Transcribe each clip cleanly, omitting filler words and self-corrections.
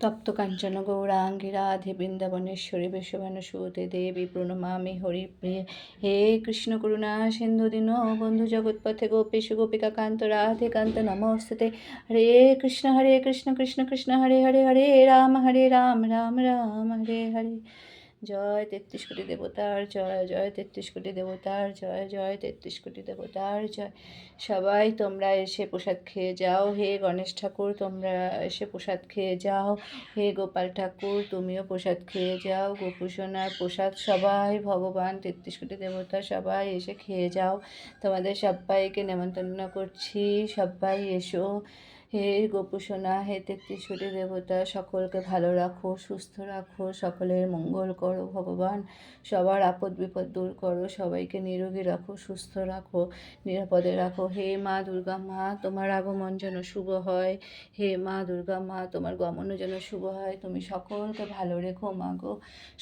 তপ্ত কাঞ্চন গৌরাঙ্গী রাধে বৃন্দাবনেশ্বরী বিশ্বভানুসুতে দেবী প্রণমামি হরিপ্রিয়ে। হে কৃষ্ণ করুণা সিন্ধু দীন বন্ধু জগৎপথে গোপীশু গোপিকা কান্ত রাধে কান্ত নমস্তে। হরে কৃষ্ণ কৃষ্ণ কৃষ্ণ হরে হরে, হরে রাম রাম রাম হরে হরে। জয় ৩৩ কোটি দেবতার জয়, জয় ৩৩ কোটি দেবতার জয়, জয় ৩৩ কোটি দেবতার জয়। সবাই তোমরা এসে প্রসাদ খেয়ে যাও। হে গণেশ ঠাকুর তোমরা এসে প্রসাদ খেয়ে যাও। হে গোপাল ঠাকুর তুমিও প্রসাদ খেয়ে যাও। গোপুসোনার প্রসাদ সবাই ভগবান ৩৩ কোটি দেবতা সবাই এসে খেয়ে যাও। তোমাদের সবাইকে নেমন্তন্ন করছি, সবাই এসো। হে গোপুসোনা, হে ৩৩ কোটি দেবতা সকলকে ভালো রাখো, সুস্থ রাখো, সকলের মঙ্গল করো ভগবান। সবার আপদ বিপদ দূর করো, সবাইকে নিরোগী রাখো, সুস্থ রাখো, নিরাপদে রাখো। হে মা দুর্গা মা, তোমার আগমন যেন শুভ হয়। হে মা দুর্গা মা, তোমার গমনও যেন শুভ হয়। তুমি সকলকে ভালো রেখো মা গো,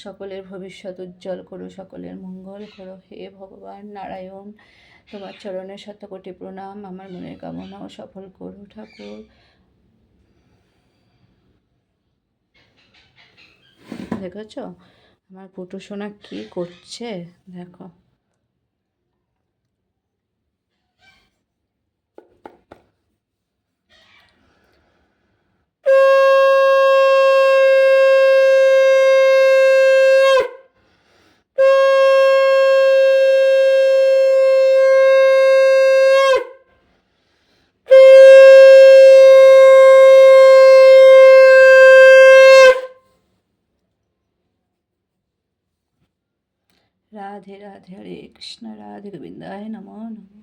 সকলের ভবিষ্যৎ উজ্জ্বল করো, সকলের মঙ্গল করো। হে ভগবান নারায়ণ, তোমার চরণে শতকোটি প্রণাম। আমার মনের কামনাও সফল করো ঠাকুর। দেখেছ আমার পুটু সোনা কি করছে, দেখো। রাধে রাধে, হরে কৃষ্ণ, রাধে গোবিন্দায় নমঃ।